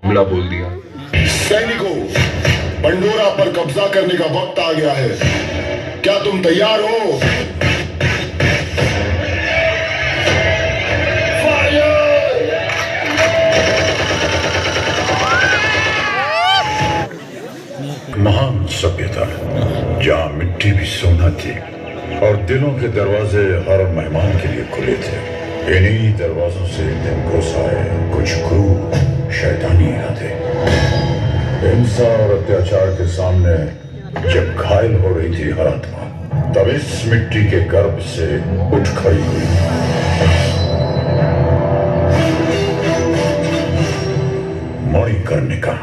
हमला बोल दिया। सैनिकों, पंडोरा पर कब्जा करने का वक्त आ गया है। क्या तुम तैयार हो? महान सभ्यता जहाँ मिट्टी भी सोना थी और दिलों के दरवाजे हर मेहमान के लिए खुले थे। इन्हीं दरवाजों से एक दिन घुस आए कुछ क्रूर शैतानी इरादे। हिंसा और अत्याचार के सामने जब घायल हो रही थी हर आत्मा, तब इस मिट्टी के गर्भ से उठ खड़ी हुई मणिकर्णिका।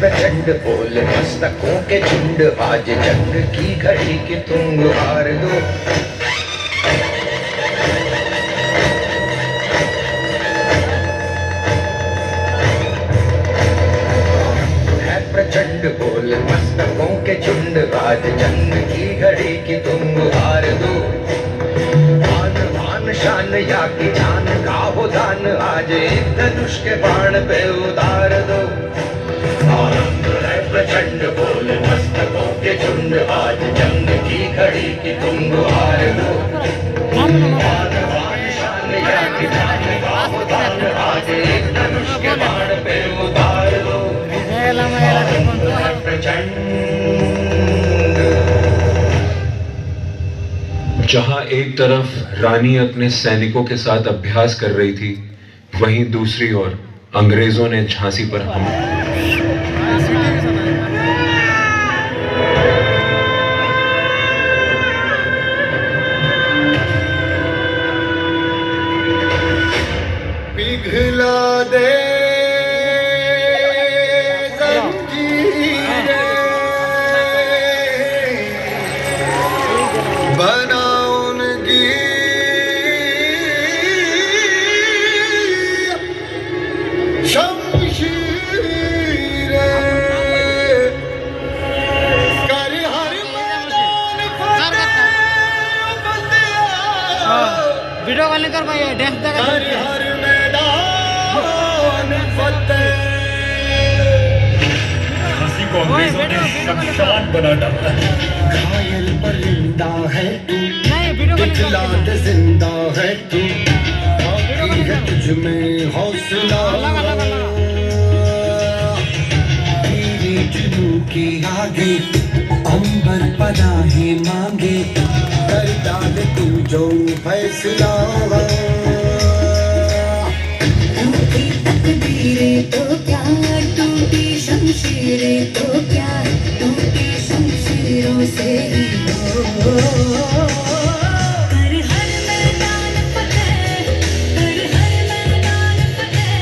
प्रचंड बोल मस्तकों के झुंड, आज जंग की घड़ी की तुम हार दो। है प्रचंड बोल मस्तकों के झुंड, आज जंग की घड़ी की तुम हार दो। मान मान शान या की जान का हो दान, आज एक धनुष के बाण पे उतार दो। प्रचंड बोल मस्तकों के झुंड, आज जंग की घड़ी की तुम हार दो। शान या की जान का हो दान, आज एक धनुष के बाण पे उतार दो। प्रचंड। जहां एक तरफ रानी अपने सैनिकों के साथ अभ्यास कर रही थी, वहीं दूसरी ओर अंग्रेजों ने झांसी पर हमला। पिघला दे जंजीरें, बना उनकी शमशीरें, कर हर मैदान फतेह वीडियो कॉलिंग कर भाई, डांस कर हर मैदान फतेह। को अंग्रेजों ने शमशान बना डाला। घायल परिंदा है तू, नहीं वीडियो कॉलिंग दिखला दे जिंदा है तू, बाकी है तुझ में हौसला। तेरे जुनून के आगे अंबर पनाहे मांगे, कर डाल तू जो फैसला। टूटी तकदीरें तो क्या, टूटी शमशीरें तो क्या, टूटी शमशीरों से ही हो। कर हर मैदान फतेह, कर हर मैदान फतेह,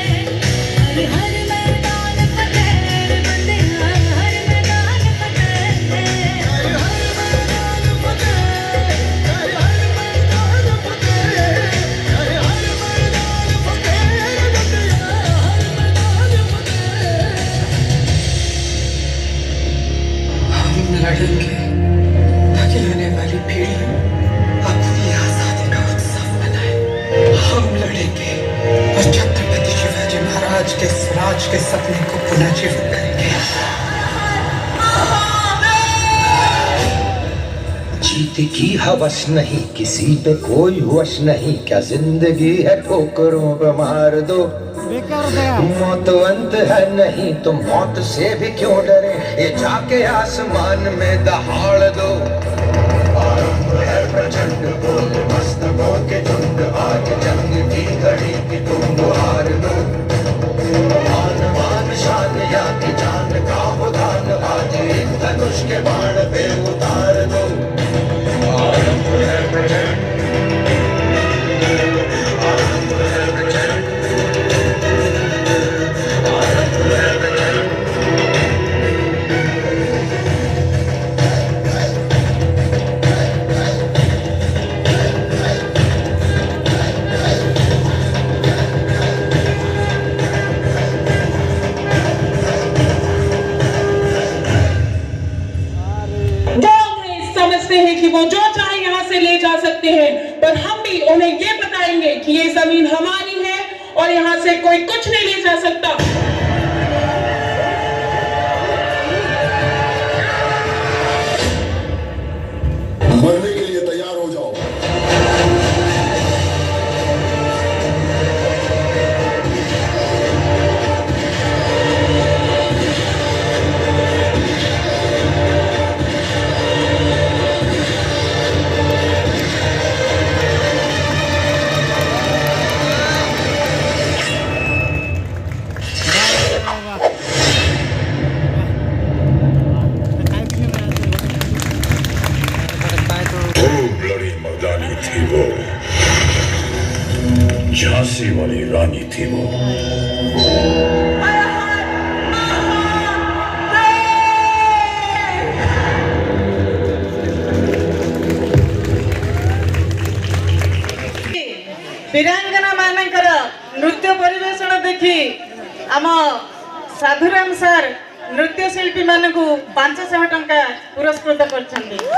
कर हर मैदान फतेह, बंदे हर मैदान फतेह। कर हर मैदान फतेह, कर हर मैदान फतेह, कर हर मैदान फतेह, बंदे हर मैदान फतेह। हम लड़ेंगे ताकि आने वाली पीढ़ी अपनी आजादी का उत्सव मनाए। हम लड़ेंगे और छत्रपति शिवाजी महाराज के स्वराज के सपने को पुनः जीवित करेंगे। जीत की हवस नहीं, किसी पे कोई वश नहीं, क्या जिंदगी है ठोकरों पे मार दो। मौत अंत है नहीं तो मौत से भी क्यों डरे, ये जाके आसमान में दहाड़ दो। आरंभ है प्रचंड बोल मस्तकों के झुंड, आज जंग की घड़ी की तुम हार दो। मान मान शान या की जान का हो दान, आज एक धनुष के बाण पे उतार दो। आरंभ है प्रचंड, आरंभ है प्रचंड, आरंभ है प्रचंड। जय समझते हैं कि वो जो चाहे यहाँ से ले जा सकते हैं, पर हम भी उन्हें ये बताएंगे कि ये जमीन हमारी है और यहाँ से कोई कुछ नहीं ले जा सकता। मरने के लिए तैयार हो जाओ। खूब लड़ी मर्दानी थी वो, झांसी वाली रानी थी वो। वीरांगना मानकर नृत्य परिवेषण देखी आम साधुराम सार नृत्यशिल्पी मानक 500 टंका पुरस्कृत कर।